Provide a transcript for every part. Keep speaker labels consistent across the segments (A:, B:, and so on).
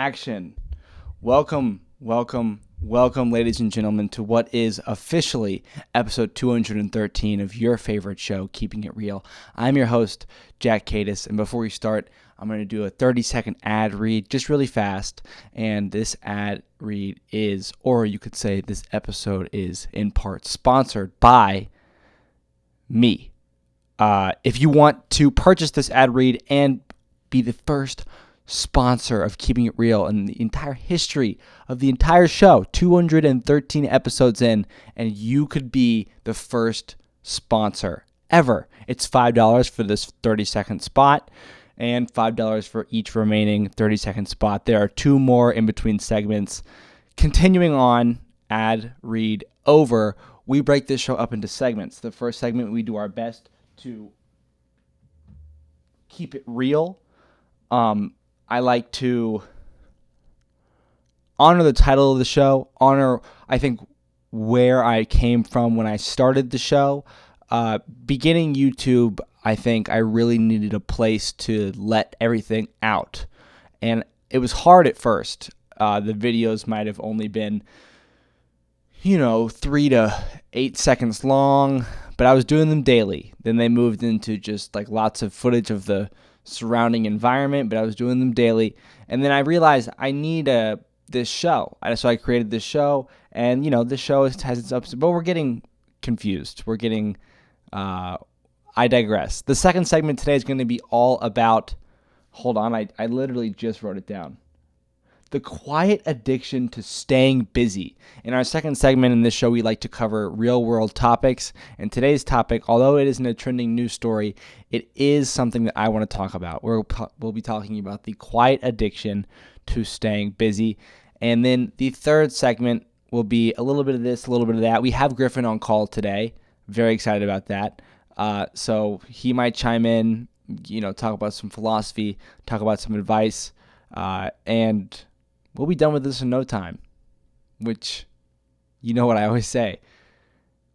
A: Action. Welcome, ladies and gentlemen, to what is officially episode 213 of your favorite show, Keeping It Real. I'm your host, Kadis, and before we start, I'm going to do a 30-second ad read just really fast, and this ad read is, or you could say this episode is, in part, sponsored by me. If you want to purchase this ad read and be the first sponsor of Keeping It Real in the entire history of the entire show, 213 episodes in, and you could be the first sponsor ever. It's $5 for this 30-second spot and $5 for each remaining 30-second spot. There are two more in between segments. Continuing on, ad read over, we break this show up into segments. The first segment, we do our best to keep it real. I like to honor the title of the show, honor, I think, where I came from when I started the show. Beginning YouTube, I think I really needed a place to let everything out. And it was hard at first. The videos might have only been, 3 to 8 seconds long, but I was doing them daily. Then they moved into just like lots of footage of the surrounding environment, but I was doing them daily. And then I realized I need this show. So I created this show, and this show has its ups, but we're getting confused. I digress. The second segment today is going to be all about, hold on, I literally just wrote it down. The quiet addiction to staying busy. In our second segment in this show, we like to cover real-world topics. And today's topic, although it isn't a trending news story, it is something that I want to talk about. We'll be talking about the quiet addiction to staying busy. And then the third segment will be a little bit of this, a little bit of that. We have Griffin on call today. Very excited about that. So he might chime in, talk about some philosophy, talk about some advice, and we'll be done with this in no time, which, you know what I always say.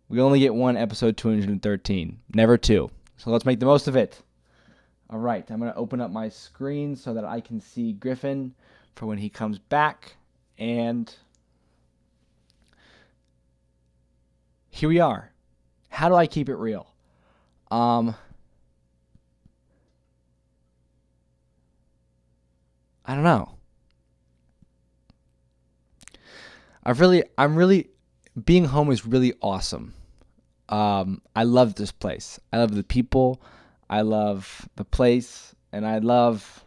A: We only get one episode 213, never two. So let's make the most of it. All right, I'm going to open up my screen so that I can see Griffin for when he comes back. And here we are. How do I keep it real? I don't know. Being home is really awesome. I love this place. I love the people. I love the place. And I love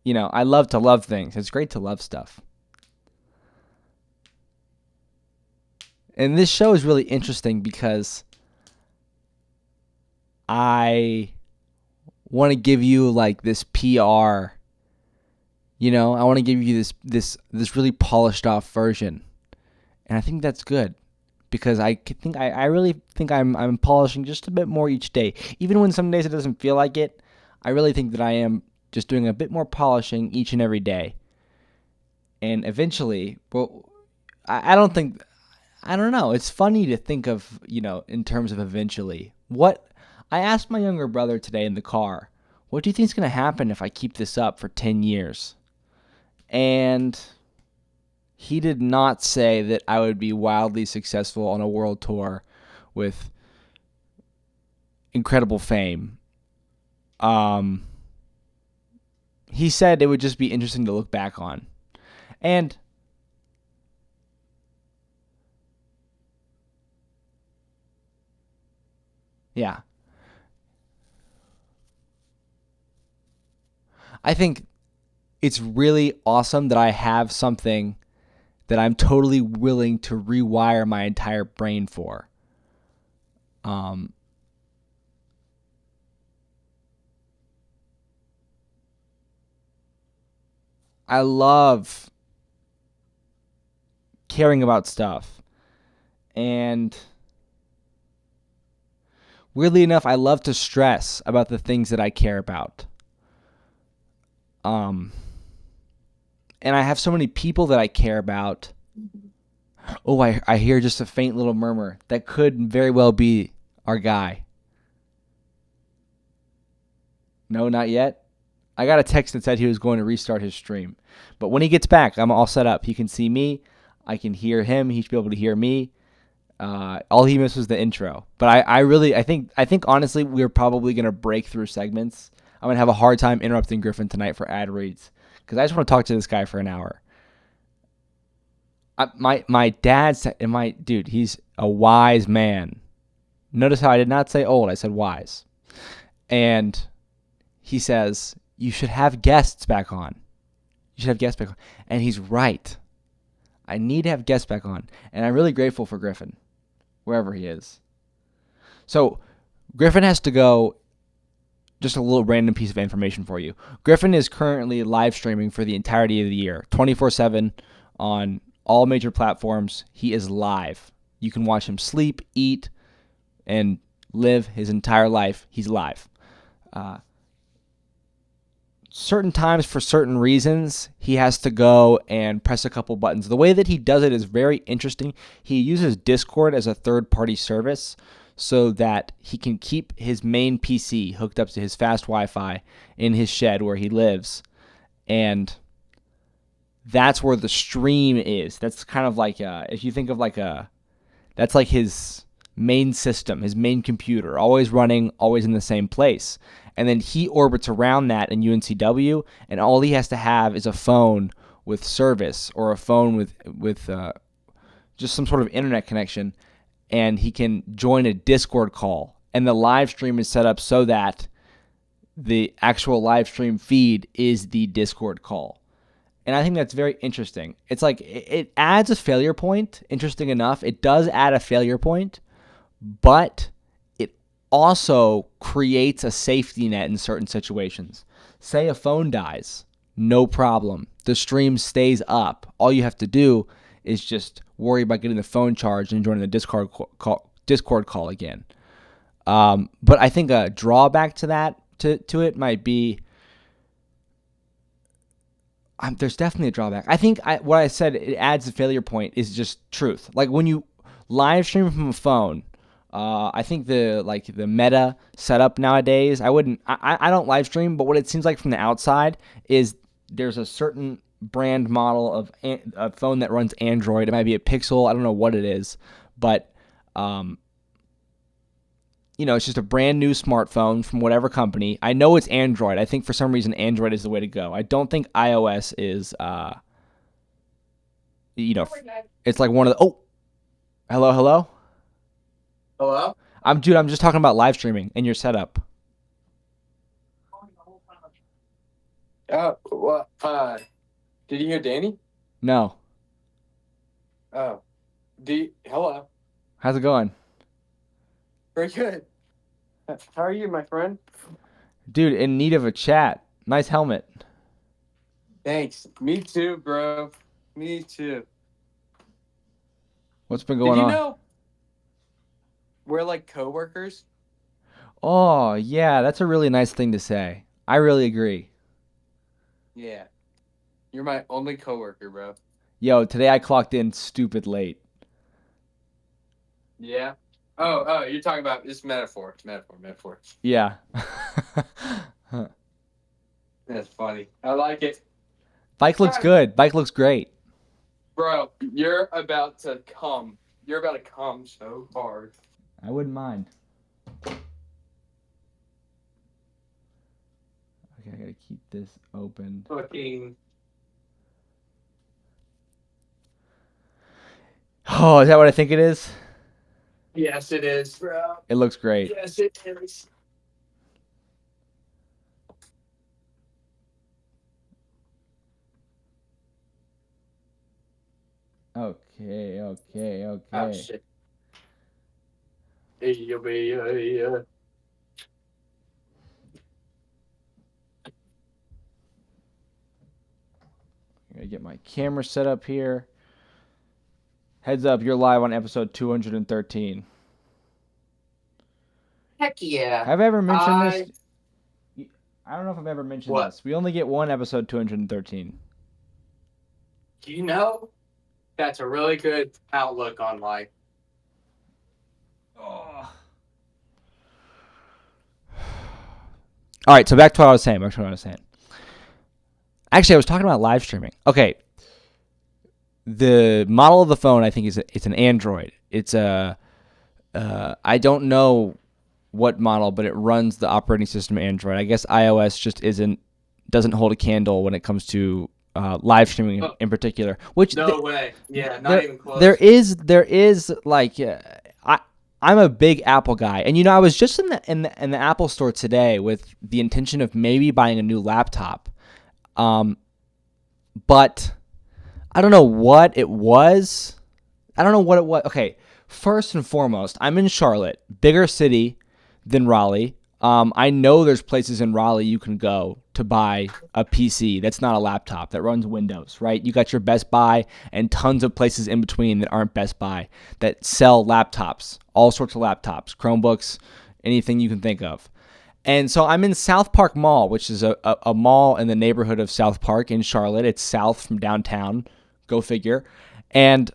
A: to love things. It's great to love stuff. And this show is really interesting because I want to give you like this PR. I want to give you this really polished off version. And I think that's good because I really think I'm polishing just a bit more each day. Even when some days it doesn't feel like it, I really think that I am just doing a bit more polishing each and every day. And eventually, I don't know. It's funny to think of, in terms of eventually. I asked my younger brother today in the car, what do you think is going to happen if I keep this up for 10 years? And he did not say that I would be wildly successful on a world tour with incredible fame. He said it would just be interesting to look back on. And yeah. I think it's really awesome that I have something that I'm totally willing to rewire my entire brain for. I love caring about stuff. And weirdly enough, I love to stress about the things that I care about. And I have so many people that I care about. Oh, I hear just a faint little murmur. That could very well be our guy. No, not yet. I got a text that said he was going to restart his stream. But when he gets back, I'm all set up. He can see me. I can hear him. He should be able to hear me. All he missed was the intro. But I think honestly, we're probably going to break through segments. I'm going to have a hard time interrupting Griffin tonight for ad reads because I just want to talk to this guy for an hour. My dad said, dude, he's a wise man. Notice how I did not say old. I said wise. And he says, you should have guests back on. You should have guests back on. And he's right. I need to have guests back on. And I'm really grateful for Griffin, wherever he is. So Griffin has to go. Just a little random piece of information for you. Griffin is currently live streaming for the entirety of the year, 24/7 on all major platforms. He is live. You can watch him sleep, eat, and live his entire life. He's live. Certain times for certain reasons, he has to go and press a couple buttons. The way that he does it is very interesting. He uses Discord as a third-party service so that he can keep his main PC hooked up to his fast Wi-Fi in his shed where he lives. And that's where the stream is. That's kind of like, if you think of that's like his main system, his main computer, always running, always in the same place. And then he orbits around that in UNCW, and all he has to have is a phone with service or a phone with just some sort of internet connection, and he can join a Discord call. And the live stream is set up so that the actual live stream feed is the Discord call. And I think that's very interesting. It's like it adds a failure point, interesting enough. It does add a failure point, but it also creates a safety net in certain situations. Say a phone dies, no problem. The stream stays up. All you have to do is just worry about getting the phone charged and joining the Discord call again. But I think a drawback to that to it might be there's definitely a drawback. I think what I said, it adds a failure point, is just truth. Like when you live stream from a phone, I think the meta setup nowadays, I don't live stream, but what it seems like from the outside is there's a certain brand model of a phone that runs Android. It might be a Pixel. I don't know what it is, but it's just a brand new smartphone from whatever company. I know it's Android. I think for some reason Android is the way to go. I don't think iOS is, it's like one of the, hello?
B: Hello?
A: I'm just talking about live streaming and your setup.
B: What? Did you hear Danny?
A: No.
B: Oh. Hello.
A: How's it going?
B: Very good. How are you, my friend?
A: Dude, in need of a chat. Nice helmet.
B: Thanks. Me too, bro. Me too.
A: What's been going on?
B: Did you know we're like coworkers?
A: Oh, yeah, that's a really nice thing to say. I really agree.
B: Yeah. You're my only coworker, bro.
A: Yo, today I clocked in stupid late.
B: Yeah? Oh, you're talking about this metaphor. It's metaphor.
A: Yeah.
B: That's funny. I like it.
A: Bike looks good. Bike looks great.
B: Bro, you're about to come. You're about to come so hard.
A: I wouldn't mind. Okay, I gotta keep this open.
B: Fucking.
A: Oh, is that what I think it is?
B: Yes, it is, bro.
A: It looks great.
B: Yes, it is.
A: Okay.
B: Oh, shit. Yeah.
A: I'm gonna get my camera set up here. Heads up, you're live on episode 213.
B: Heck yeah.
A: Have I ever mentioned this? I don't know if I've ever mentioned
B: What?
A: this. We only get one episode 213.
B: Do you know? That's a really good outlook on life.
A: Oh. All right, so back to what I was saying. Actually, I was talking about live streaming. Okay, the model of the phone I think it's an Android. It's a I don't know what model, but it runs the operating system Android. I guess iOS just doesn't hold a candle when it comes to live streaming in particular. Which
B: No way. Yeah, not even close.
A: there is like I'm a big Apple guy, and I was just in the Apple store today with the intention of maybe buying a new laptop, but I don't know what it was. Okay, first and foremost, I'm in Charlotte, bigger city than Raleigh. I know there's places in Raleigh you can go to buy a PC that's not a laptop, that runs Windows, right? You got your Best Buy and tons of places in between that aren't Best Buy that sell laptops, all sorts of laptops, Chromebooks, anything you can think of. And so I'm in South Park Mall, which is a mall in the neighborhood of South Park in Charlotte. It's south from downtown, go figure. And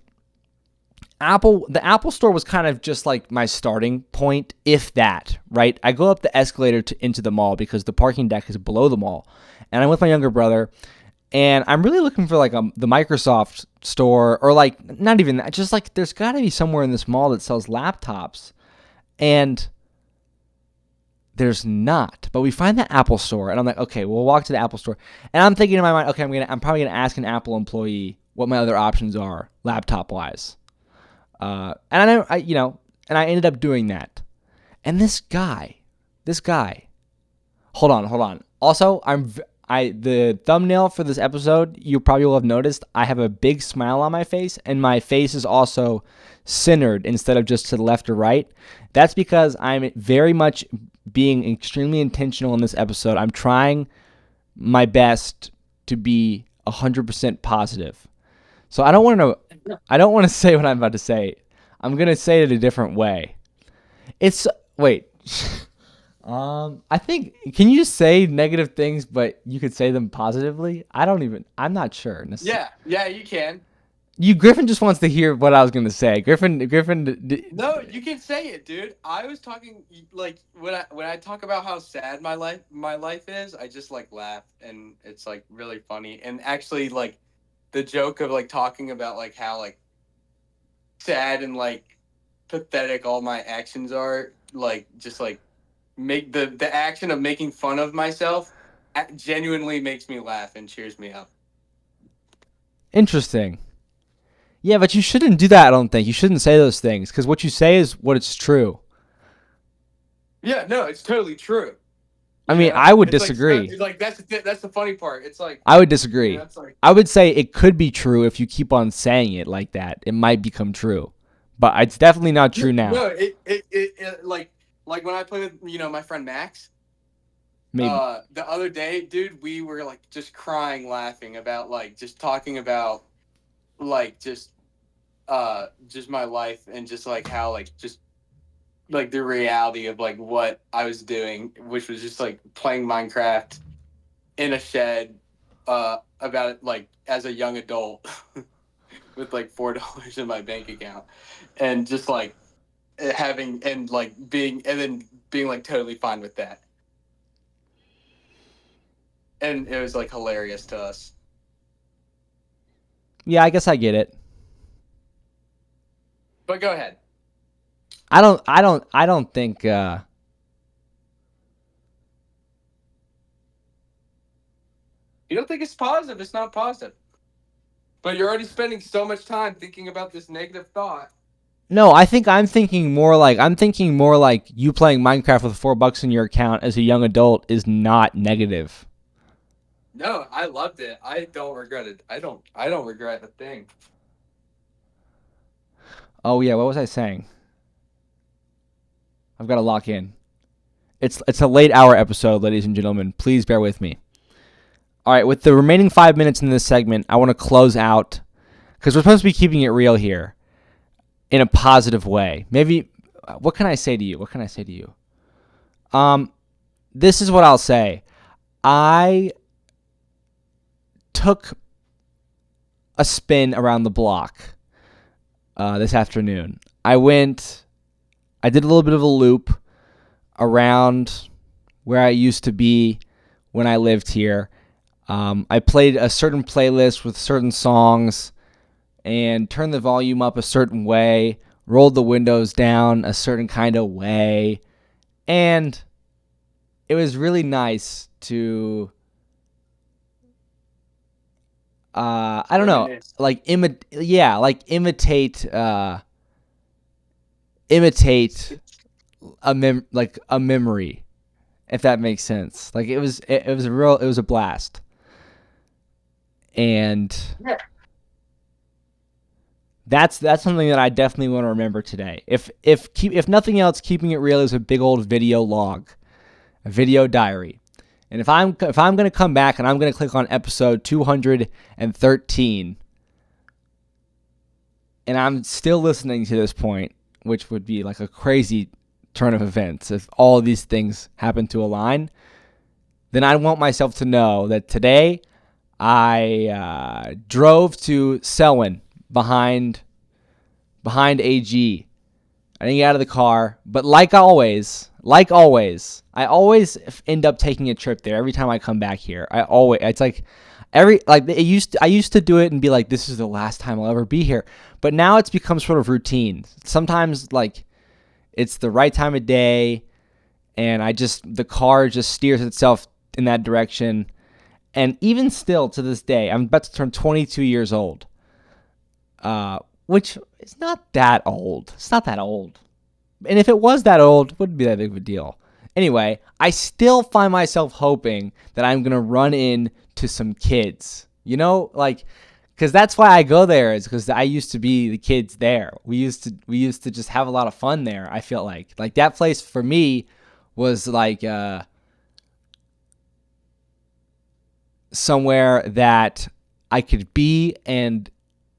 A: the Apple store was kind of just like my starting point, if that, right? I go up the escalator into the mall because the parking deck is below the mall. And I'm with my younger brother, and I'm really looking for like the Microsoft store, or like not even that, just like there's got to be somewhere in this mall that sells laptops. And there's not. But we find the Apple store, and I'm like, okay, we'll walk to the Apple store. And I'm thinking in my mind, okay, I'm probably going to ask an Apple employee what my other options are laptop-wise. And I ended up doing that. And this guy, hold on. Also, the thumbnail for this episode, you probably will have noticed, I have a big smile on my face, and my face is also centered instead of just to the left or right. That's because I'm very much being extremely intentional in this episode. I'm trying my best to be 100% positive. So I don't want to say what I'm about to say. I'm going to say it a different way. I think, can you say negative things, but you could say them positively? I'm not sure.
B: Yeah, you can.
A: Griffin just wants to hear what I was going to say. Griffin.
B: No, you can say it, dude. I was talking, like, when I talk about how sad my life is, I just like laugh, and it's like really funny. And actually, like, the joke of like talking about like how like sad and like pathetic all my actions are, like just like make the action of making fun of myself genuinely makes me laugh and cheers me up.
A: Interesting. Yeah, but you shouldn't do that, I don't think. You shouldn't say those things, because what you say is what it's true.
B: Yeah, no, it's totally true.
A: I mean, I would disagree.
B: Like that's the funny part. It's like
A: I would disagree.
B: Like,
A: I would say it could be true if you keep on saying it like that. It might become true, but it's definitely not true now.
B: No, it like when I play with my friend Max.
A: Maybe.
B: The other day, dude, we were like just crying, laughing about like just talking about like just my life and just like how like just like the reality of like what I was doing, which was just like playing Minecraft in a shed about it like as a young adult with like $4 in my bank account, and just like having and like being like totally fine with that. And it was like hilarious to us.
A: Yeah, I guess I get it.
B: But go ahead.
A: I don't think
B: You don't think it's positive, it's not positive. But you're already spending so much time thinking about this negative thought.
A: No, I'm thinking more like you playing Minecraft with $4 in your account as a young adult is not negative.
B: No, I loved it. I don't regret it. I don't regret a thing.
A: Oh yeah, what was I saying? I've got to lock in. It's a late hour episode, ladies and gentlemen. Please bear with me. All right, with the remaining 5 minutes in this segment, I want to close out, because we're supposed to be keeping it real here in a positive way. Maybe, what can I say to you? This is what I'll say. I took a spin around the block this afternoon. I did a little bit of a loop around where I used to be when I lived here. I played a certain playlist with certain songs and turned the volume up a certain way, rolled the windows down a certain kind of way, and it was really nice to I don't know, like imitate a memory, if that makes sense. Like it was a blast. And
B: Yeah.
A: that's something that I definitely want to remember today. If nothing else, keeping it real is a big old video log, a video diary. And if I'm going to come back and I'm going to click on episode 213 and I'm still listening to this point, which would be like a crazy turn of events if all of these things happen to align, then I want myself to know that today I drove to Selwyn behind AG. I didn't get out of the car, but like always, I always end up taking a trip there every time I come back here. It's like I used to do it and be like, this is the last time I'll ever be here. But now it's become sort of routine. Sometimes like it's the right time of day and the car just steers itself in that direction. And even still to this day, I'm about to turn 22 years old, which is not that old. It's not that old. And if it was that old, it wouldn't be that big of a deal. Anyway, I still find myself hoping that I'm going to run into some kids, because that's why I go there, is because I used to be the kids there. We used to just have a lot of fun there. I feel like that place for me was like somewhere that I could be, and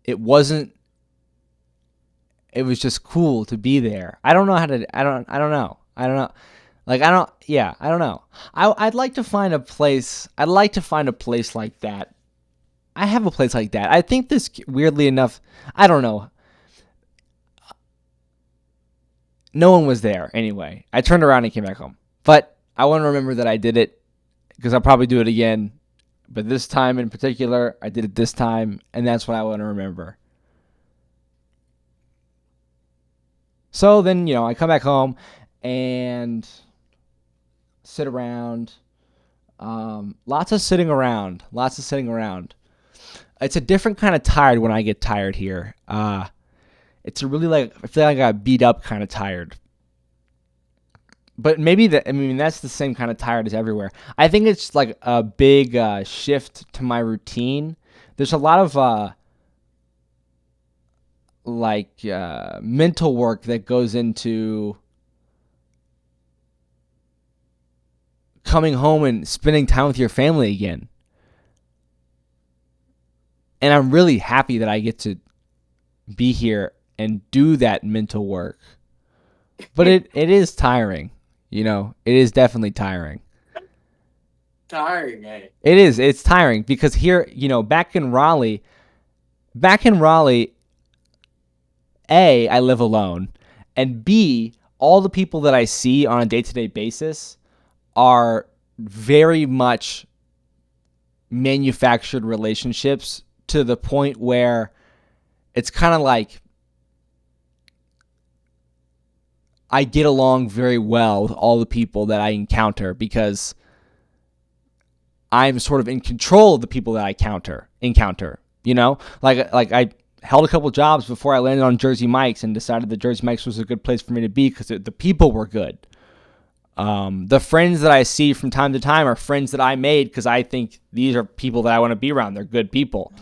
A: it was just cool to be there. I don't know. I'd like to find a place. I'd like to find a place like that. I have a place like that. I think this, weirdly enough, I don't know. No one was there anyway. I turned around and came back home. But I want to remember that I did it, because I'll probably do it again. But this time in particular, I did it this time, and that's what I want to remember. So then, I come back home and sit around. Lots of sitting around. It's a different kind of tired when I get tired here. It's a really I feel like I got beat up kind of tired. But maybe that's the same kind of tired as everywhere. I think it's like a big shift to my routine. There's a lot of mental work that goes into coming home and spending time with your family again. And I'm really happy that I get to be here and do that mental work. But it is tiring. It is definitely tiring.
B: Tiring, eh?
A: It is. It's tiring because here, back in Raleigh, A, I live alone, and B, all the people that I see on a day-to-day basis are very much manufactured relationships, to the point where it's kind of like I get along very well with all the people that I encounter, because I'm sort of in control of the people that I encounter. Like I held a couple jobs before I landed on Jersey Mike's and decided that Jersey Mike's was a good place for me to be because the people were good. The friends that I see from time to time are friends that I made because I think these are people that I want to be around. They're good people.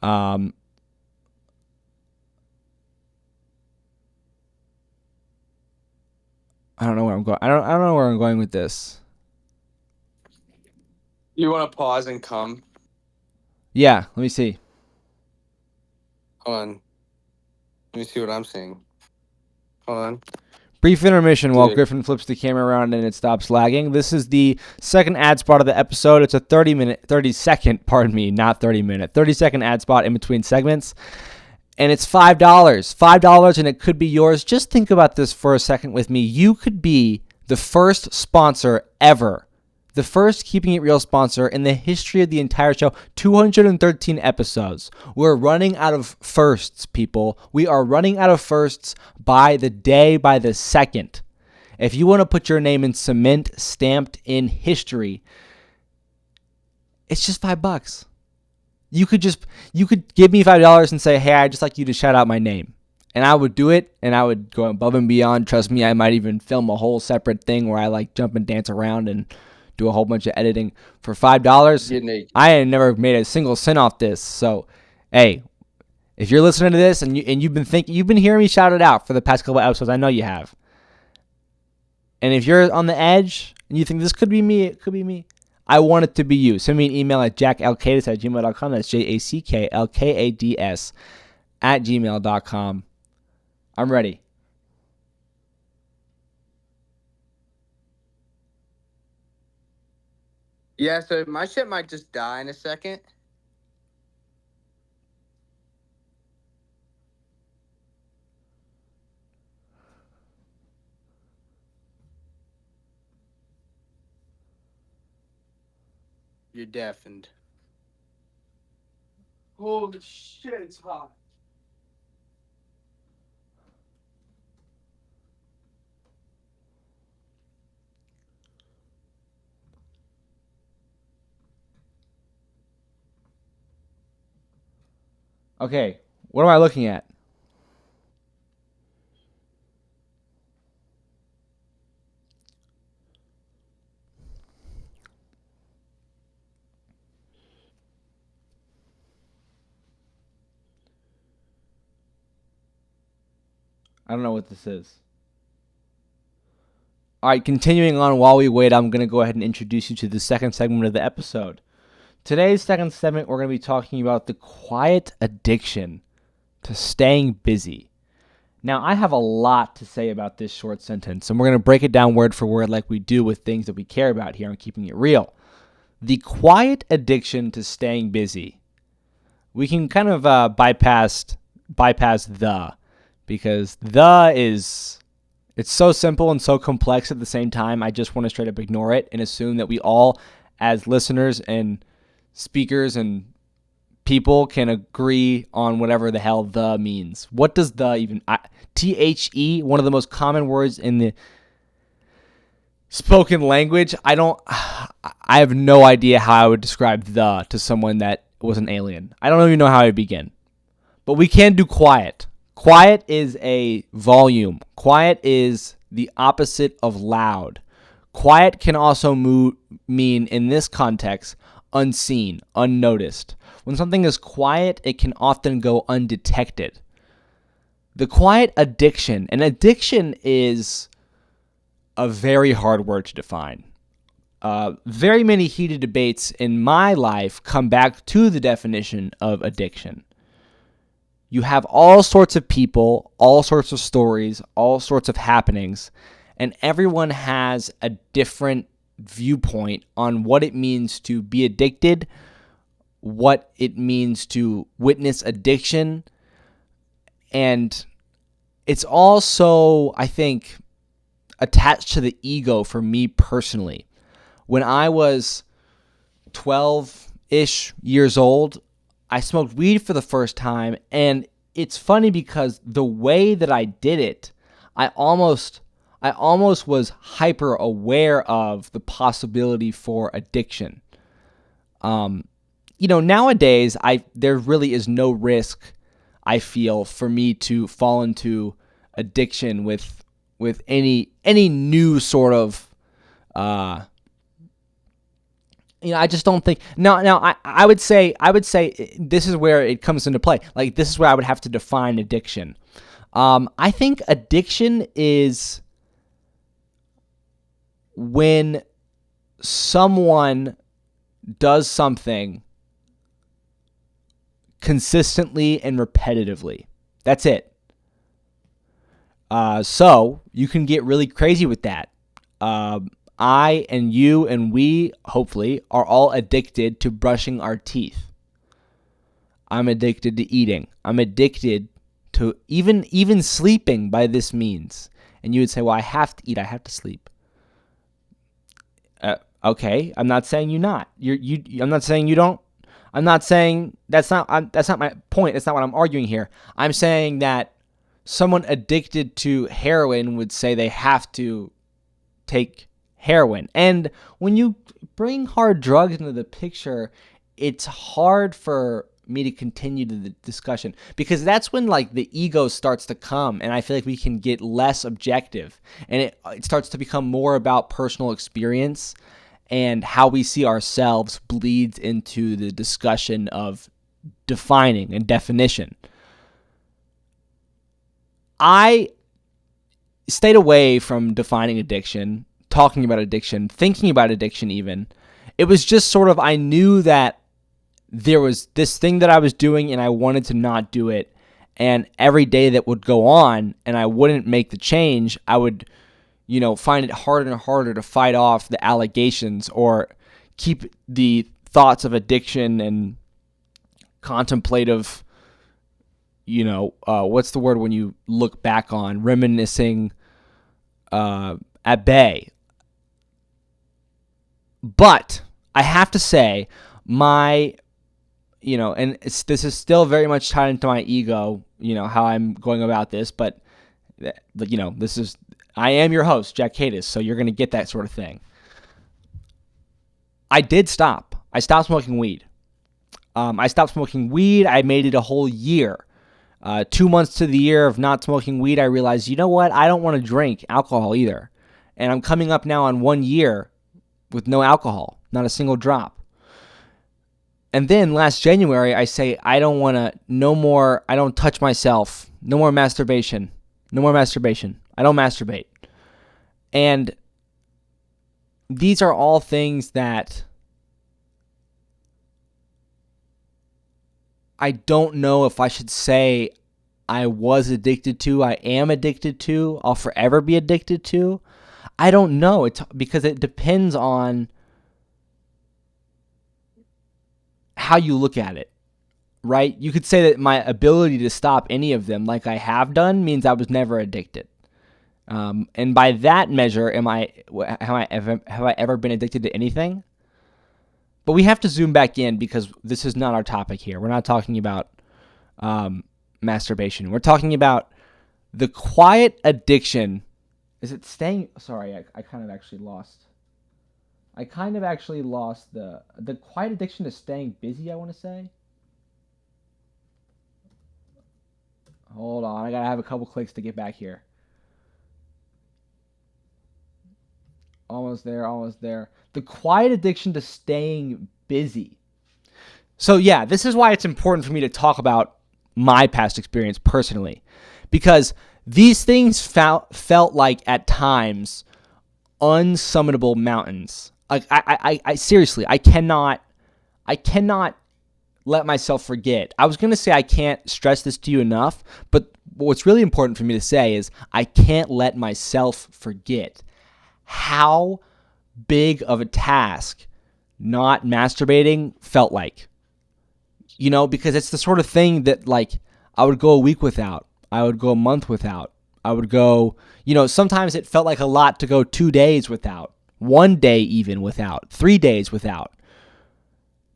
A: I don't know where I'm going. I don't know where I'm going with this.
B: You want to pause and come?
A: Yeah, let me see.
B: Hold on. Let me see what I'm seeing. Hold on.
A: Brief intermission while Griffin flips the camera around and it stops lagging. This is the second ad spot of the episode. It's a 30-second ad spot in between segments. And it's $5. $5, and it could be yours. Just think about this for a second with me. You could be the first sponsor ever the first Keeping It Real sponsor in the history of the entire show. 213 episodes. We're running out of firsts, people. We are running out of firsts by the day, by the second. If you want to put your name in cement stamped in history, it's just $5. You could give me $5 and say, hey, I'd just like you to shout out my name. And I would do it, and I would go above and beyond. Trust me, I might even film a whole separate thing where I like jump and dance around and do a whole bunch of editing for $5. I ain't never made a single cent off this. So, hey, if you're listening to this and you've been hearing me shout it out for the past couple episodes, I know you have. And if you're on the edge and you think this could be me, it could be me, I want it to be you. Send me an email at jacklkads@gmail.com. That's jacklkads@gmail.com. I'm ready.
B: Yeah, so my shit might just die in a second. You're deafened. Holy shit, it's hot.
A: Okay, what am I looking at? I don't know what this is. All right, continuing on while we wait, I'm going to go ahead and introduce you to the second segment of the episode. Today's second segment, we're going to be talking about the quiet addiction to staying busy. Now, I have a lot to say about this short sentence, and we're going to break it down word for word like we do with things that we care about here on Keeping It Real. The quiet addiction to staying busy. We can kind of bypass the, because it's so simple and so complex at the same time. I just want to straight up ignore it and assume that we all, as listeners and speakers and people, can agree on whatever the hell the means. What does the even... THE, one of the most common words in the spoken language. I have no idea how I would describe the to someone that was an alien. I don't even know how I would begin. But we can do quiet. Quiet is a volume. Quiet is the opposite of loud. Quiet can also mean, in this context, unseen, unnoticed. When something is quiet, it can often go undetected. The quiet addiction, and addiction is a very hard word to define. Very many heated debates in my life come back to the definition of addiction. You have all sorts of people, all sorts of stories, all sorts of happenings, and everyone has a different viewpoint on what it means to be addicted, what it means to witness addiction, and it's also, I think, attached to the ego for me personally. When I was 12-ish years old, I smoked weed for the first time, and it's funny because the way that I did it, I almost was hyper aware of the possibility for addiction. Nowadays there really is no risk, I feel, for me to fall into addiction with any new sort of I just don't think. Now, I would say this is where it comes into play. Like, this is where I would have to define addiction. I think addiction is when someone does something consistently and repetitively. That's it. So you can get really crazy with that. I and you and we, hopefully, are all addicted to brushing our teeth. I'm addicted to eating. I'm addicted to even sleeping by this means. And you would say, well, I have to eat. I have to sleep. Okay, I'm not saying you not. I'm not saying you don't. I'm not saying that's not my point. That's not what I'm arguing here. I'm saying that someone addicted to heroin would say they have to take heroin. And when you bring hard drugs into the picture, it's hard for me to continue the discussion, because that's when like the ego starts to come, and I feel like we can get less objective, and it starts to become more about personal experience, and how we see ourselves bleeds into the discussion of defining and definition. I stayed away from defining addiction, talking about addiction, thinking about addiction even. It was just sort of, I knew that there was this thing that I was doing and I wanted to not do it. And every day that would go on and I wouldn't make the change, I would, find it harder and harder to fight off the allegations or keep the thoughts of addiction and contemplative, what's the word when you look back on, reminiscing at bay. But I have to say, this is still very much tied into my ego, how I'm going about this, but I am your host, jackkadis, so you're going to get that sort of thing. I did stop. I stopped smoking weed. I made it a whole year. 2 months to the year of not smoking weed, I realized, you know what? I don't want to drink alcohol either. And I'm coming up now on 1 year with no alcohol, not a single drop. And then last January, I say, I don't want to, no more, I don't touch myself, no more masturbation. I don't masturbate. And these are all things that I don't know if I should say I was addicted to, I am addicted to, I'll forever be addicted to. I don't know. It's because it depends on how you look at it, right? You could say that my ability to stop any of them, like I have done, means I was never addicted. And by that measure, have I ever been addicted to anything? But we have to zoom back in, because this is not our topic here. We're not talking about masturbation. We're talking about the quiet addiction. Is it staying? Sorry, I kind of actually lost the quiet addiction to staying busy, I want to say. Hold on, I gotta have a couple clicks to get back here. Almost there. The quiet addiction to staying busy. So yeah, this is why it's important for me to talk about my past experience personally, because these things felt like at times unsummitable mountains. Like I seriously, I cannot let myself forget. I was going to say I can't stress this to you enough, but what's really important for me to say is I can't let myself forget how big of a task not masturbating felt like. Because it's the sort of thing that, like, I would go a week without. I would go a month without. I would go, sometimes it felt like a lot to go 2 days without, 1 day even without, 3 days without.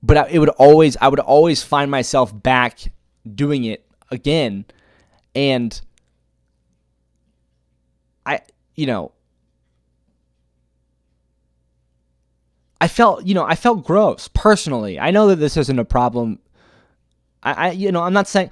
A: But I would always find myself back doing it again. And I felt gross personally. I know that this isn't a problem. I'm not saying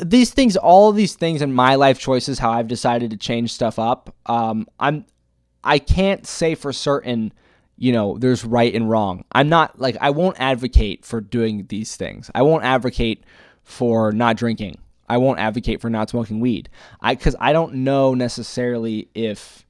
A: these things, all of these things in my life choices, how I've decided to change stuff up. I can't say for certain, there's right and wrong. I'm not like, I won't advocate for doing these things. I won't advocate for not drinking. I won't advocate for not smoking weed. Because I don't know necessarily if,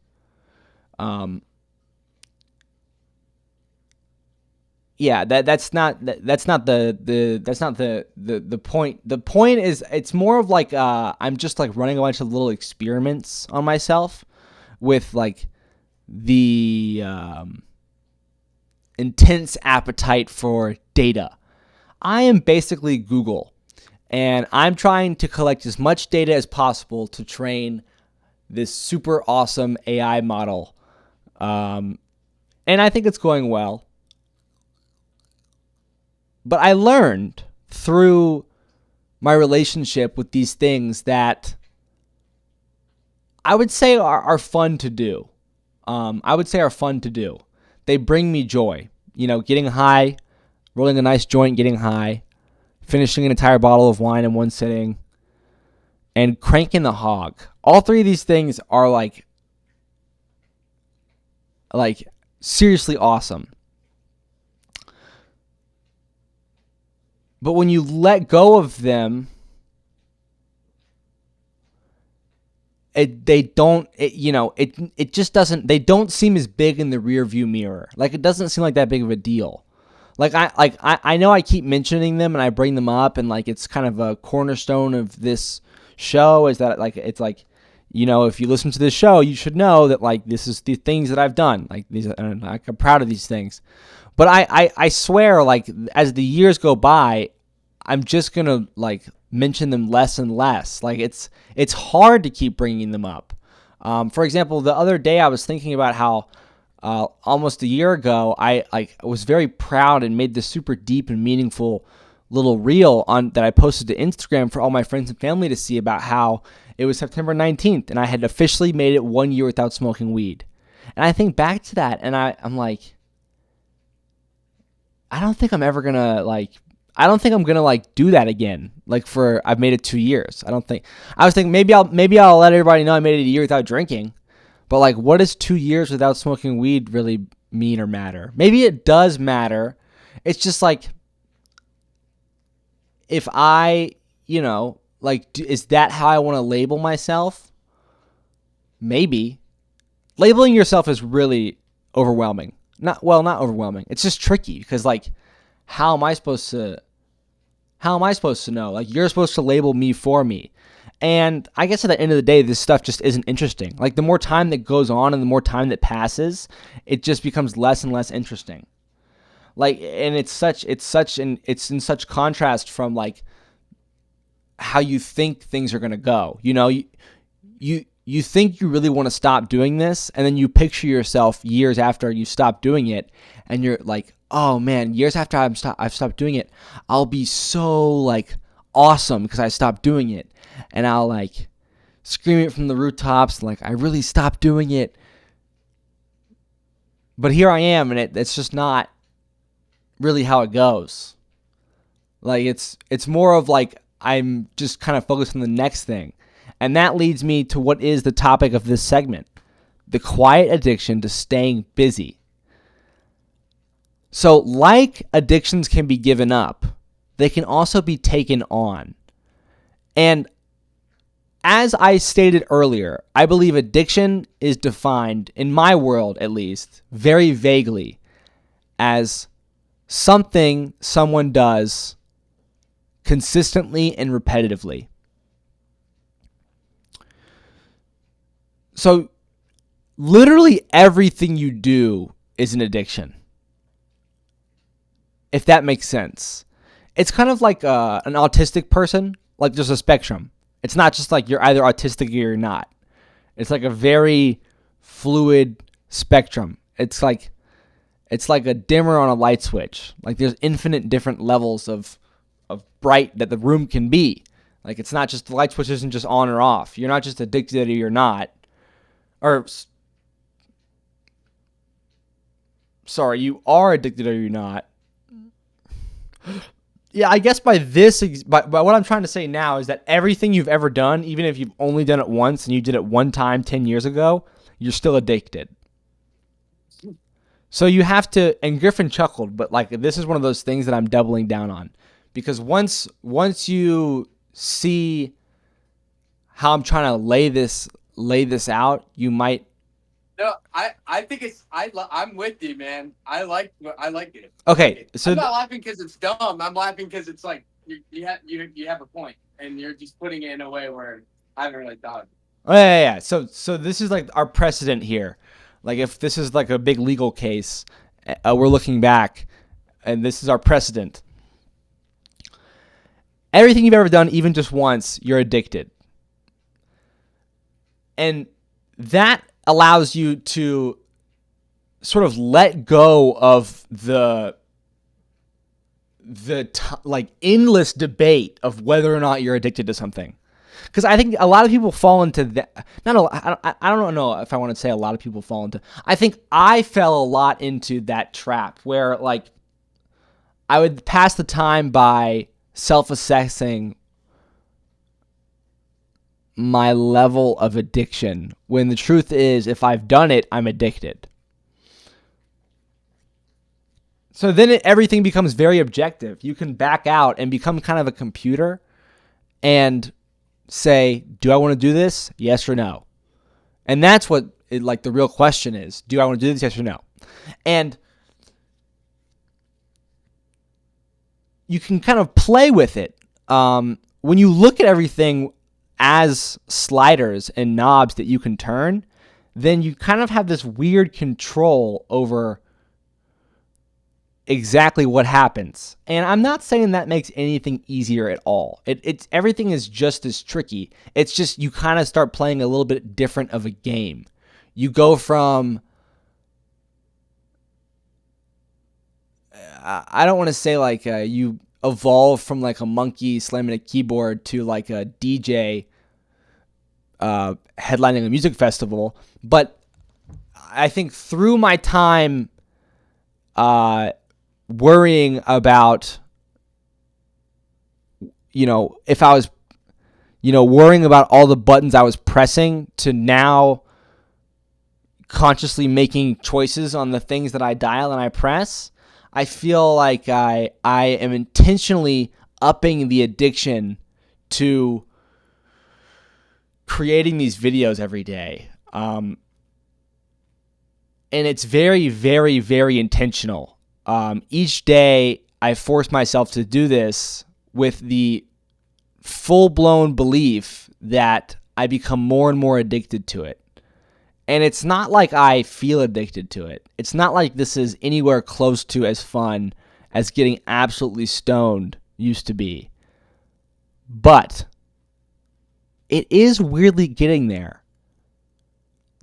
A: that's not the point. The point is, it's more of like I'm just like running a bunch of little experiments on myself with like the intense appetite for data. I am basically Google, and I'm trying to collect as much data as possible to train this super awesome AI model. And I think it's going well. But I learned through my relationship with these things that I would say are fun to do. They bring me joy. Getting high, rolling a nice joint, getting high, finishing an entire bottle of wine in one sitting, and cranking the hog. All three of these things are like seriously awesome. But when you let go of them, they don't seem as big in the rear view mirror. Like, it doesn't seem like that big of a deal. I know I keep mentioning them and I bring them up, and like it's kind of a cornerstone of this show is that if you listen to this show, you should know that like this is the things that I've done. Like these, and I'm proud of these things. But I swear, like as the years go by, I'm just gonna like mention them less and less. Like it's hard to keep bringing them up. For example, the other day I was thinking about how almost a year ago I was very proud and made this super deep and meaningful little reel that I posted to Instagram for all my friends and family to see about how it was September 19th and I had officially made it 1 year without smoking weed. And I think back to that and I'm like, I don't think I'm gonna do that again. I've made it 2 years. I was thinking maybe I'll let everybody know I made it a year without drinking. But like, what does 2 years without smoking weed really mean or matter? Maybe it does matter. It's just like, if I, is that how I want to label myself? Maybe. Labeling yourself is really overwhelming. Not overwhelming. It's just tricky because like, how am I supposed to know? Like, you're supposed to label me for me. And I guess at the end of the day, this stuff just isn't interesting. Like, the more time that goes on and the more time that passes, it just becomes less and less interesting. Like, and it's in such contrast from like how you think things are going to go. You think you really want to stop doing this, and then you picture yourself years after you stop doing it, and you're like, oh man, years after I've stopped doing it, I'll be so like awesome because I stopped doing it, and I'll like scream it from the rooftops, like I really stopped doing it. But here I am, and it's just not really how it goes. Like it's more of like I'm just kind of focused on the next thing. And that leads me to what is the topic of this segment: the quiet addiction to staying busy. So, like addictions can be given up, they can also be taken on. And as I stated earlier, I believe addiction is defined, in my world at least, very vaguely as something someone does consistently and repetitively. So, literally everything you do is an addiction, if that makes sense. It's kind of like an autistic person. Like, there's a spectrum. It's not just like you're either autistic or you're not. It's like a very fluid spectrum. It's like a dimmer on a light switch. Like, there's infinite different levels of bright that the room can be. Like, it's not just, the light switch isn't just on or off. You're not just addicted or you're not. Or, sorry, you are addicted or you're not. Yeah, I guess by what I'm trying to say now is that everything you've ever done, even if you've only done it once and you did it one time 10 years ago, you're still addicted. So you have to, and Griffin chuckled, but like, this is one of those things that I'm doubling down on. Because once you see how I'm trying to lay this out, you might.
B: No, I think I'm with you, man. I like it.
A: Okay, so
B: I'm not laughing because it's dumb. I'm laughing because it's like you have a point, and you're just putting it in a way where I haven't really thought of it.
A: Oh, yeah. So this is like our precedent here. Like, if this is like a big legal case, we're looking back, and this is our precedent. Everything you've ever done, even just once, you're addicted. And that allows you to sort of let go of like endless debate of whether or not you're addicted to something. Because I think a lot of people fall into that. I don't know if I want to say a lot of people fall into. I think I fell a lot into that trap where like I would pass the time by self-assessing my level of addiction, when the truth is, if I've done it, I'm addicted. So then everything becomes very objective. You can back out and become kind of a computer and say, do I want to do this? Yes or no? And that's what like the real question is. Do I want to do this? Yes or no? And you can kind of play with it. When you look at everything as sliders and knobs that you can turn, then you kind of have this weird control over exactly what happens. And I'm not saying that makes anything easier at all. It's everything is just as tricky. It's just you kind of start playing a little bit different of a game. You go from, I don't want to say like you evolve from like a monkey slamming a keyboard to like a DJ headlining a music festival. But I think through my time worrying about, if I was, worrying about all the buttons I was pressing, to now consciously making choices on the things that I dial and I press, I feel like I am intentionally upping the addiction to creating these videos every day. And it's very, very, very intentional. Each day I force myself to do this with the full-blown belief that I become more and more addicted to it. And it's not like I feel addicted to it. It's not like this is anywhere close to as fun as getting absolutely stoned used to be. But it is weirdly getting there.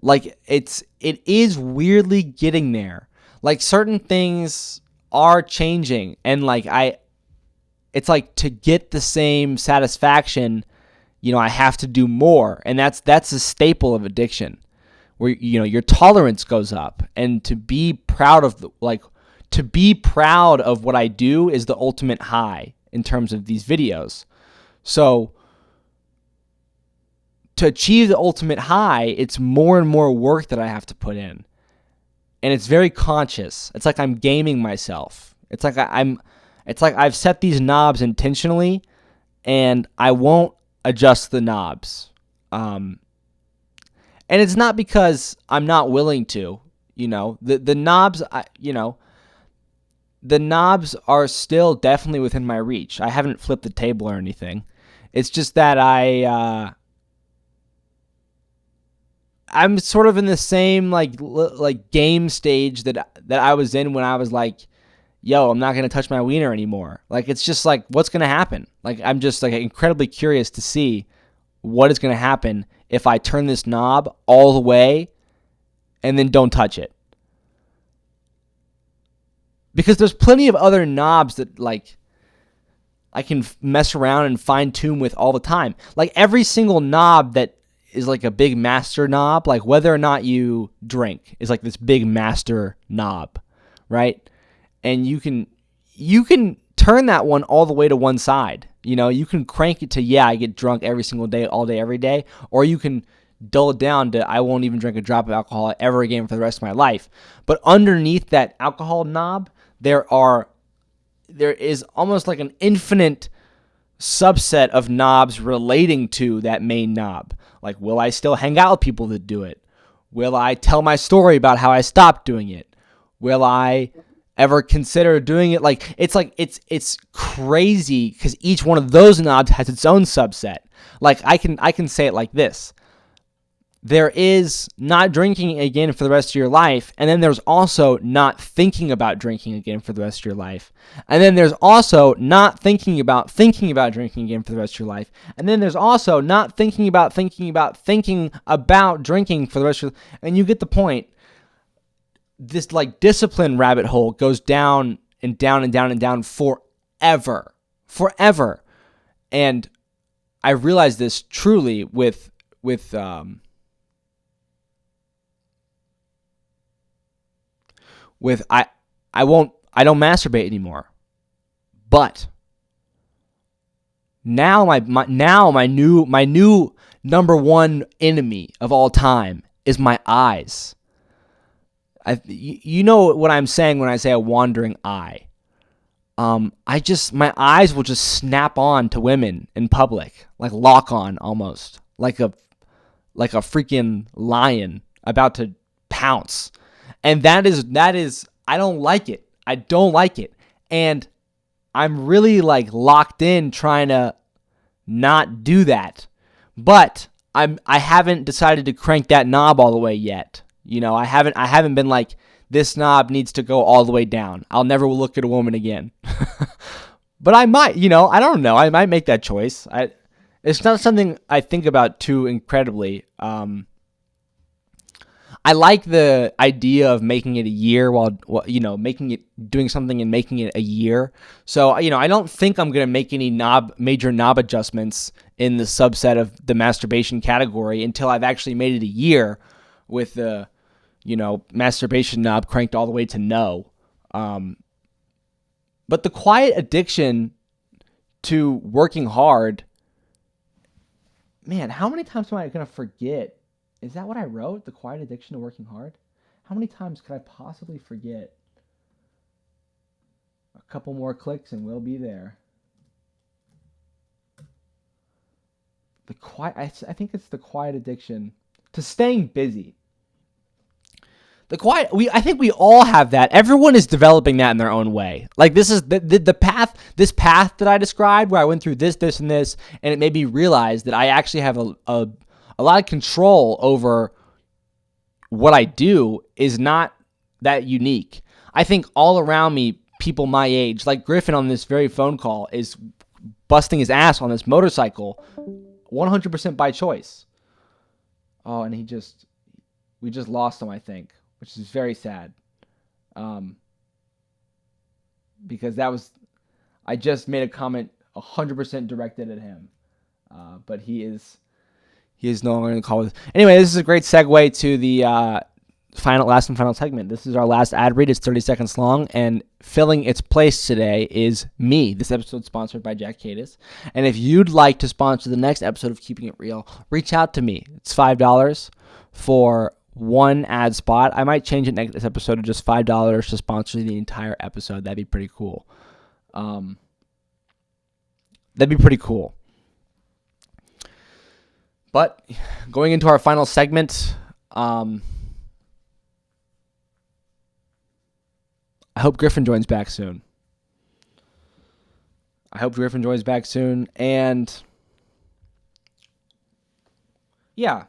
A: Like it is weirdly getting there. Like certain things are changing, and like it's like to get the same satisfaction, I have to do more, and that's a staple of addiction, where your tolerance goes up, and to be proud of what I do is the ultimate high in terms of these videos. So to achieve the ultimate high, it's more and more work that I have to put in. And it's very conscious. It's like I'm gaming myself. It's like I've set these knobs intentionally, and I won't adjust the knobs. And it's not because I'm not willing to. The knobs. The knobs are still definitely within my reach. I haven't flipped the table or anything. It's just that I'm sort of in the same like game stage that I was in when I was like, yo, I'm not going to touch my wiener anymore. Like, it's just like, what's going to happen? Like, I'm just like incredibly curious to see what is going to happen if I turn this knob all the way and then don't touch it. Because there's plenty of other knobs that like I can mess around and fine tune with all the time. Like every single knob that is like a big master knob, like whether or not you drink is like this big master knob, right? And you can turn that one all the way to one side. You can crank it to, I get drunk every single day, all day, every day, or you can dull it down to I won't even drink a drop of alcohol ever again for the rest of my life. But underneath that alcohol knob, there is almost like an infinite subset of knobs relating to that main knob. Like, will I still hang out with people that do it? Will I tell my story about how I stopped doing it? Will I ever consider doing it? Like it's crazy because each one of those knobs has its own subset. Like I can say it like this. There is not drinking again for the rest of your life, and then there's also not thinking about drinking again for the rest of your life. And then there's also not thinking about drinking again for the rest of your life. And then there's also not thinking about drinking for the rest of your life. And you get the point. this like discipline rabbit hole goes down and down and down and down forever. And I realized this truly with I don't masturbate anymore. But now my new number one enemy of all time is my eyes. You know what I'm saying when I say a wandering eye. My eyes will just snap on to women in public, like lock on almost, like a freaking lion about to pounce. And that is I don't like it. I don't like it. And I'm really like locked in trying to not do that. But I haven't decided to crank that knob all the way yet. You know, I haven't been like, this knob needs to go all the way down. I'll never look at a woman again. But I might, I don't know. I might make that choice. It's not something I think about too incredibly. I like the idea of making it a year doing something and making it a year. So, I don't think I'm going to make any major knob adjustments in the subset of the masturbation category until I've actually made it a year with the, masturbation knob cranked all the way to no. But the quiet addiction to working hard, man, how many times am I going to forget? Is that what I wrote? The quiet addiction to working hard? How many times could I possibly forget? A couple more clicks and we'll be there. I think it's the quiet addiction to staying busy. I think we all have that. Everyone is developing that in their own way. Like this is the path, this path that I described where I went through this, and this, and it made me realize that I actually have a lot of control over what I do is not that unique. I think all around me, people my age, like Griffin on this very phone call, is busting his ass on this motorcycle 100% by choice. Oh, and we just lost him, I think, which is very sad. Because I just made a comment 100% directed at him. But he is no longer in the call with us. Anyway, this is a great segue to the last and final segment. This is our last ad read. It's 30 seconds long, and filling its place today is me. This episode is sponsored by jackkadis. And if you'd like to sponsor the next episode of Keeping It Real, reach out to me. It's $5 for one ad spot. I might change it next episode to just $5 to sponsor the entire episode. That'd be pretty cool. But going into our final segment, I hope Griffin joins back soon. And yeah,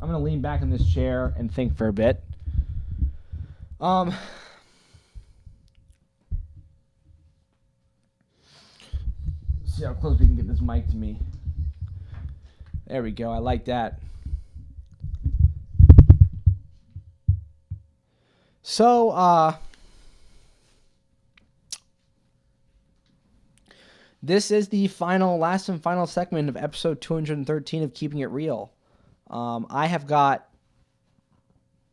A: I'm going to lean back in this chair and think for a bit. See how close we can get this mic to me. There we go. I like that. So, this is the last and final segment of episode 213 of Keeping It Real. I have got,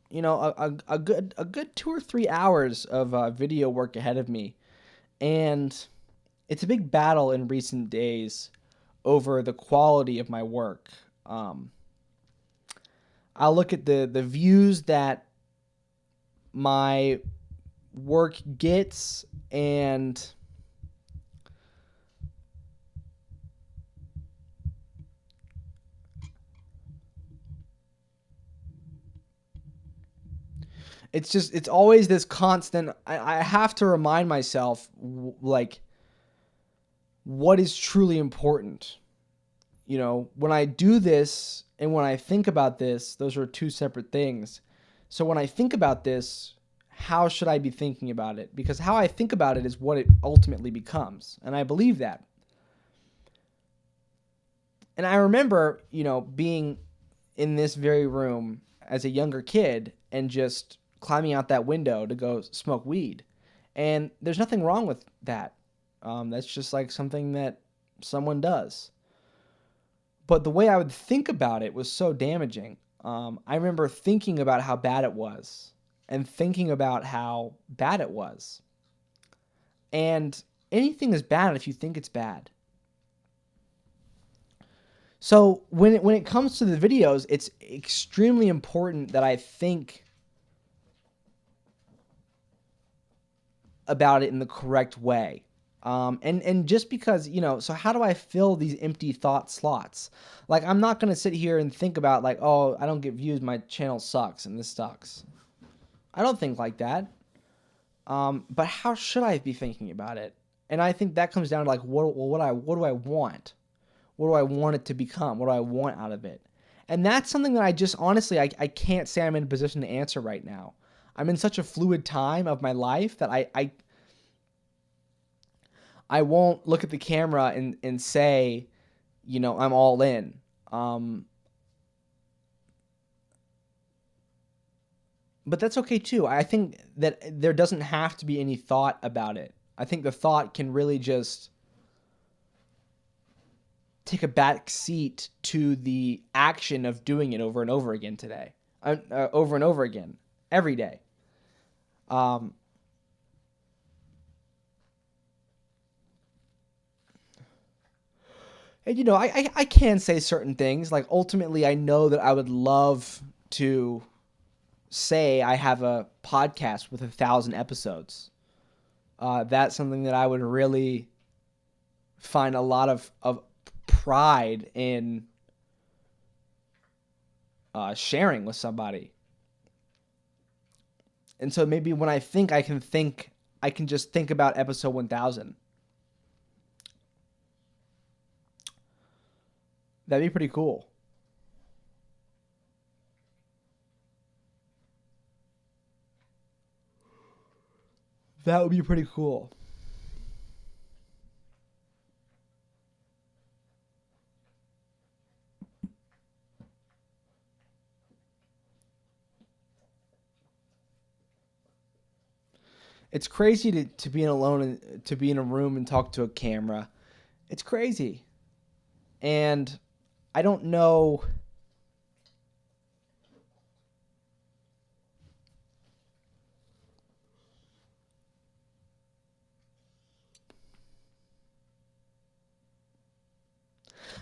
A: a good 2 or 3 hours of video work ahead of me, and it's a big battle in recent days over the quality of my work. I'll look at the views that my work gets, and it's always this constant. I have to remind myself, like, what is truly important. When I do this and when I think about this, those are two separate things. So when I think about this, how should I be thinking about it? Because how I think about it is what it ultimately becomes. And I believe that. And I remember, being in this very room as a younger kid and just climbing out that window to go smoke weed. And there's nothing wrong with that. That's just like something that someone does. But the way I would think about it was so damaging. I remember thinking about how bad it was and thinking about how bad it was. And anything is bad if you think it's bad. So when it comes to the videos, it's extremely important that I think about it in the correct way. And just because, so how do I fill these empty thought slots? Like, I'm not going to sit here and think about like, oh, I don't get views, my channel sucks and this sucks. I don't think like that. But how should I be thinking about it? And I think that comes down to like, what do I want? What do I want it to become? What do I want out of it? And that's something that I just honestly, I can't say I'm in a position to answer right now. I'm in such a fluid time of my life that I won't look at the camera and say, I'm all in. But that's okay too. I think that there doesn't have to be any thought about it. I think the thought can really just take a back seat to the action of doing it over and over again today. Over and over again. Every day. And I can say certain things. Like, ultimately, I know that I would love to say I have a podcast with 1,000 episodes. That's something that I would really find a lot of pride in sharing with somebody. And so maybe when I can just think about episode 1,000. That'd be pretty cool. That would be pretty cool. It's crazy to be alone and to be in a room and talk to a camera. It's crazy. And I don't know.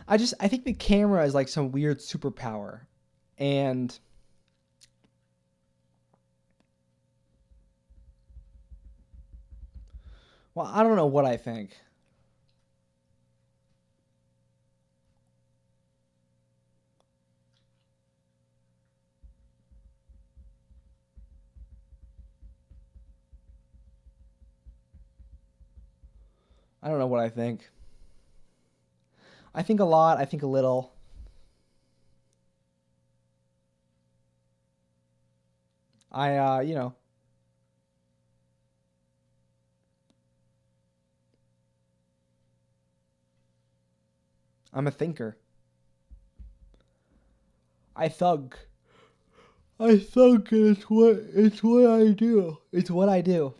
A: I think the camera is like some weird superpower. And well, I don't know what I think. I don't know what I think. I think a lot, I think a little. You know, I'm a thinker. I thug. I thug and it's what I do. It's what I do.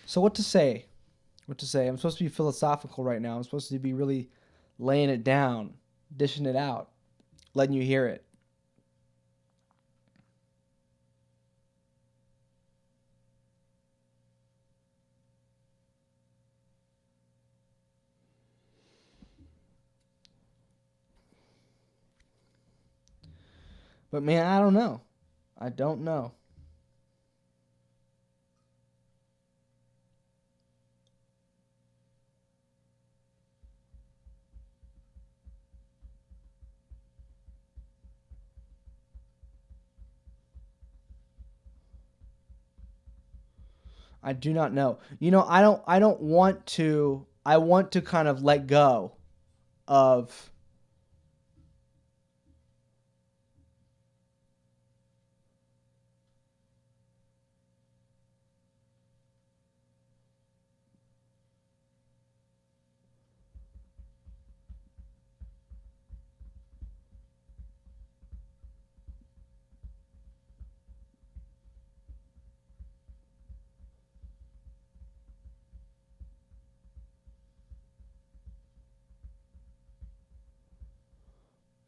A: So what to say? What to say? I'm supposed to be philosophical right now. I'm supposed to be really laying it down, dishing it out, letting you hear it. But man, I don't know. I don't know. I do not know. I don't want to I want to kind of let go of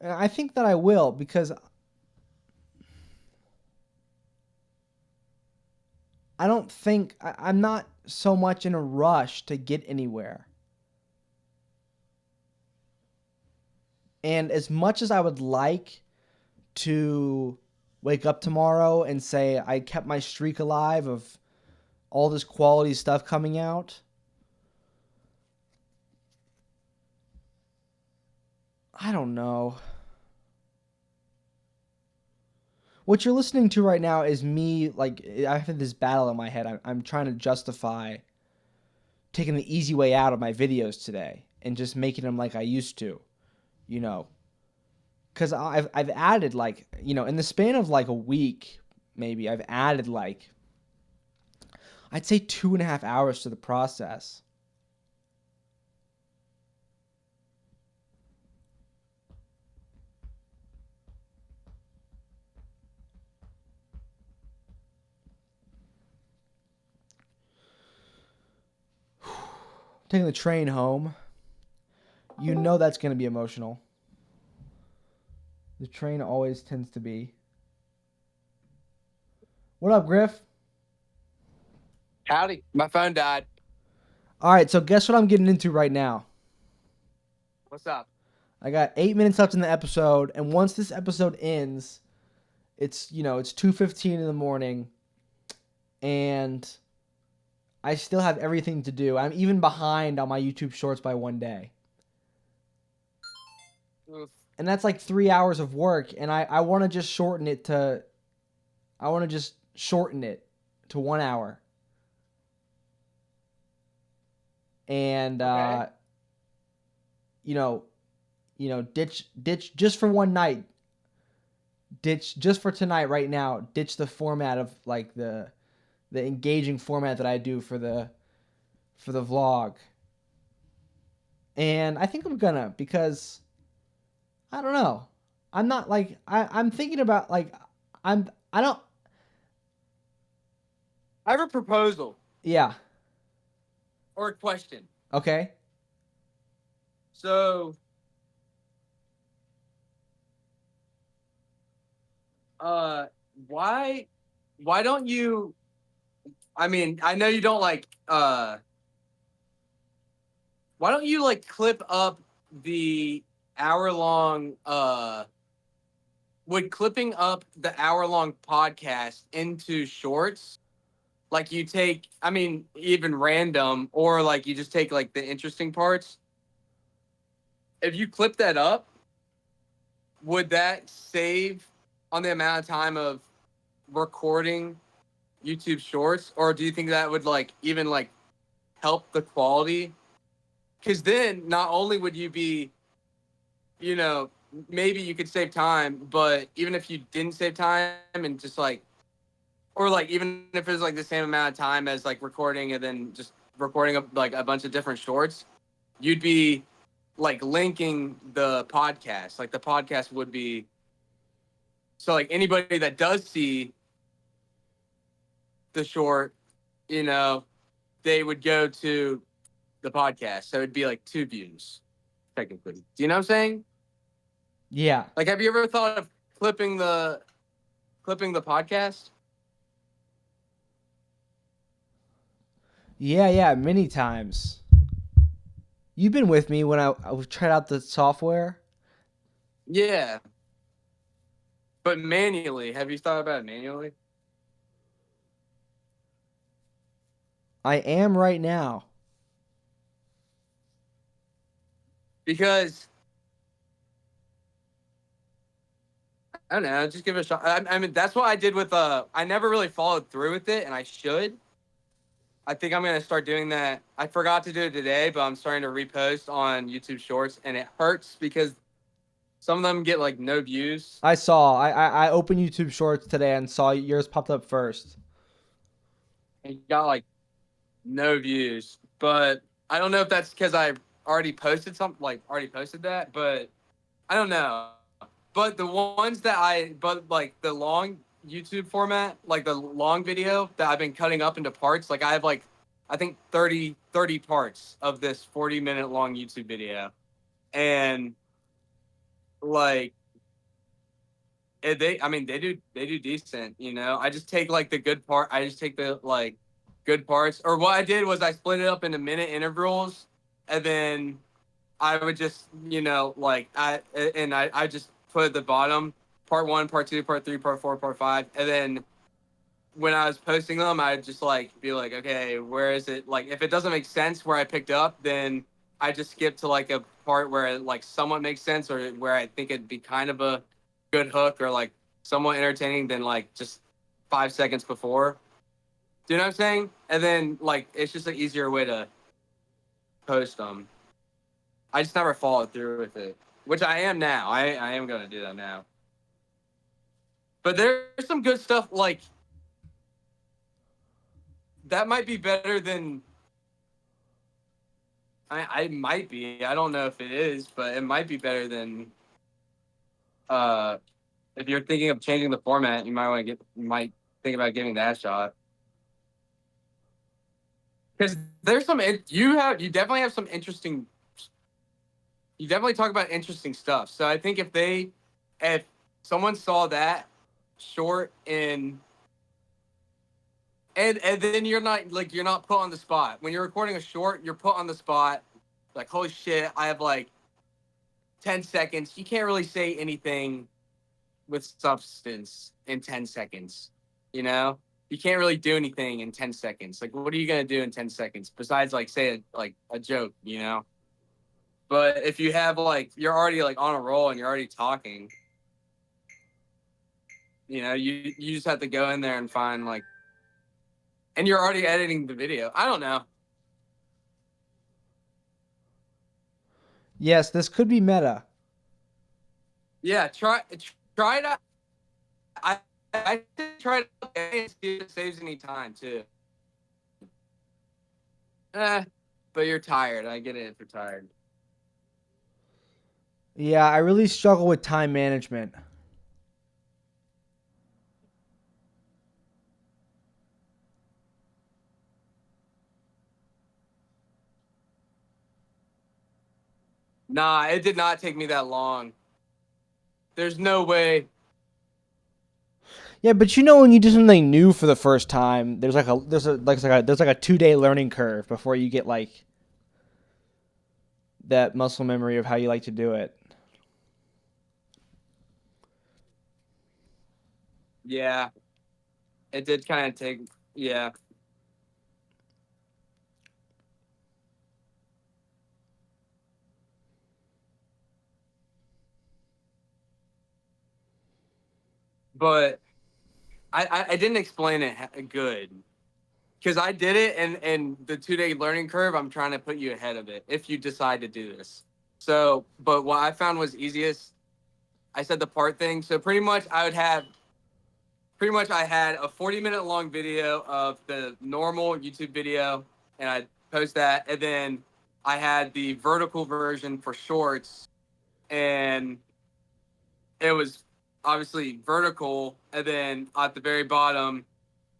A: And I think that I will because I don't think I'm not so much in a rush to get anywhere. And as much as I would like to wake up tomorrow and say I kept my streak alive of all this quality stuff coming out, I don't know. What you're listening to right now is me, like, I have this battle in my head. I'm trying to justify taking the easy way out of my videos today and just making them like I used to, you know. Because I've added, like, in the span of like a week, maybe, I've added like, I'd say 2.5 hours to the process. Taking the train home, that's going to be emotional. The train always tends to be. What up, Griff?
B: Howdy. My phone died.
A: All right, so guess what I'm getting into right now?
B: What's up?
A: I got 8 minutes left in the episode, and once this episode ends, it's 2:15 in the morning, and I still have everything to do. I'm even behind on my YouTube Shorts by one day.
B: Oof.
A: And that's like 3 hours of work, and I want to just shorten it to 1 hour. And
B: Okay.
A: ditch just for one night. Ditch just for tonight right now. Ditch the format of like the engaging format that I do for the vlog. And I think I'm gonna, because I don't know. I'm not like I'm thinking about like I don't.
B: I have a proposal
A: Yeah.
B: or a question.
A: Okay.
B: So, why don't you? I mean, I know you don't like. Why don't you like clip up the hour long? Would clipping up the hour long podcast into shorts? Like you take, I mean, even random, or like you just take like the interesting parts. If you clip that up, would that save on the amount of time of recording YouTube Shorts, or do you think that would like even like help the quality? Because then not only would you be, you know, maybe you could save time, but even if you didn't save time and just like, or like even if it was like the same amount of time as like recording and then just recording like a bunch of different shorts, you'd be like linking the podcast. Like the podcast would be, so like anybody that does see the short, they would go to the podcast. So it'd be like 2 views, technically. Do you know what I'm saying?
A: Yeah.
B: Like, have you ever thought of clipping the podcast?
A: Yeah, many times. You've been with me when I tried out the software.
B: Yeah. But manually, have you thought about it manually?
A: I am right now.
B: Because I don't know, just give it a shot. I mean, that's what I did with I never really followed through with it, and I should. I think I'm gonna start doing that. I forgot to do it today, but I'm starting to repost on YouTube Shorts, and it hurts because some of them get like no views.
A: I saw. I opened YouTube Shorts today and saw yours popped up first.
B: And got like no views, but I don't know if that's because I already posted something, like already posted that, but I don't know. But the ones but like the long YouTube format, like the long video that I've been cutting up into parts, like I have like, I think 30 parts of this 40-minute long YouTube video. And like I mean, they do decent. I just take like the good part. I just take the like good parts. Or what I did was I split it up into minute intervals, and then I would just like I just put at the bottom part one, part two, part three, part four, part five, and then when I was posting them, I'd just like be like, okay, where is it? Like, if it doesn't make sense where I picked up, then I just skip to like a part where it like somewhat makes sense, or where I think it'd be kind of a good hook or like somewhat entertaining than like just 5 seconds before. Do you know what I'm saying? And then like it's just an easier way to post them. I just never followed through with it, which I am now. I am gonna do that now. But there's some good stuff like that might be better than I might be. I don't know if it is, but it might be better than uh if you're thinking of changing the format, you might think about giving that a shot. Because there's you definitely have some interesting you definitely talk about interesting stuff. So I think if someone saw that short and then you're not put on the spot. When you're recording a short, you're put on the spot. Like, holy shit, I have like 10 seconds. You can't really say anything with substance in 10 seconds. You know? You can't really do anything in 10 seconds. Like, what are you going to do in 10 seconds besides like say a joke, you know? But if you have like you're already like on a roll and you're already talking, you just have to go in there and find like and you're already editing the video. I don't know.
A: Yes, this could be meta.
B: Yeah, try it out. I I try it out and see if it saves any time too. But you're tired. I get it if you're tired.
A: Yeah, I really struggle with time management.
B: Nah, it did not take me that long. There's no way.
A: Yeah, but when you do something new for the first time, there's like a 2 day learning curve before you get like that muscle memory of how you like to do it.
B: Yeah, it did kind of take. Yeah, but I didn't explain it good because I did it and the 2 day learning curve. I'm trying to put you ahead of it if you decide to do this. So, but what I found was easiest. I said the part thing. So pretty much I had a 40-minute long video of the normal YouTube video, and I'd post that, and then I had the vertical version for shorts, and it was obviously vertical, and then at the very bottom,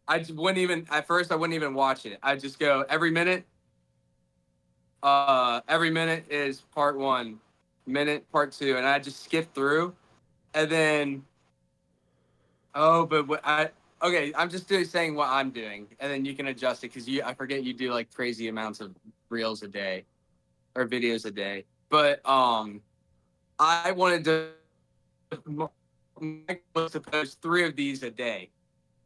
B: I just wouldn't even at first I wouldn't even watch it. I'd just go every minute. Every minute is part one, minute part two, and I just skip through, and then but okay, I'm just saying what I'm doing, and then you can adjust it because I forget you do like crazy amounts of reels a day or videos a day. But I wanted to my goal was to post 3 of these a day,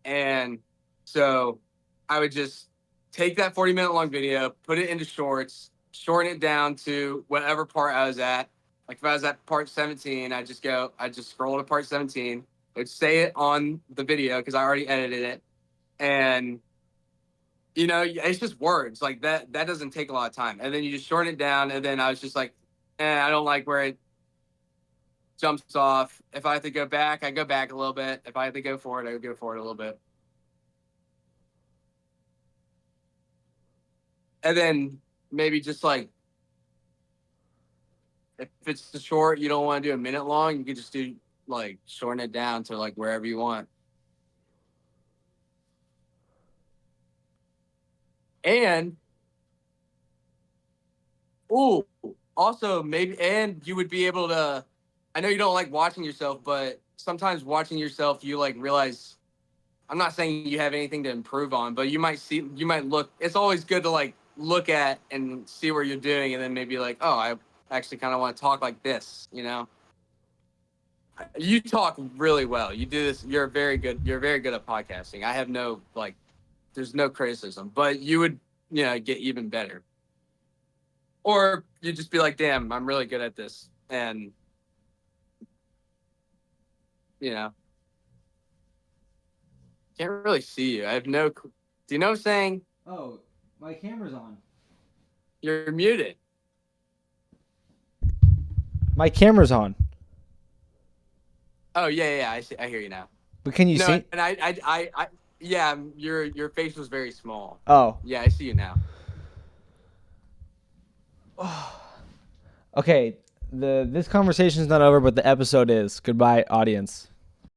B: and so I would just take that 40-minute long video, put it into shorts, shorten it down to whatever part I was at. Like if I was at part 17, I just scroll to part 17. I'd say it on the video because I already edited it, and it's just words like that. That doesn't take a lot of time, and then you just shorten it down. And then I was just like, I don't like where it jumps off. If I have to go back, I go back a little bit. If I have to go forward, I go forward a little bit. And then maybe just like if it's too short, you don't want to do a minute long, you could just do like shorten it down to like wherever you want. And ooh, also maybe and you would be able to I know you don't like watching yourself, but sometimes watching yourself, you like realize. I'm not saying you have anything to improve on, but you might look. It's always good to like look at and see where you're doing, and then maybe like, oh, I actually kind of want to talk like this. You know, you talk really well. You do this. You're very good. You're very good at podcasting. I have no like. There's no criticism, but you would, get even better. Or you just be like, damn, I'm really good at this, and you know, can't really see you. I have no. Do you know what I'm saying?
A: Oh, my camera's on.
B: You're muted.
A: My camera's on.
B: Oh yeah. I see. I hear you now.
A: But can you
B: No,
A: see?
B: and I yeah, your face was very small.
A: Oh.
B: Yeah, I see you now.
A: Okay. This conversation's not over, but the episode is. Goodbye, audience.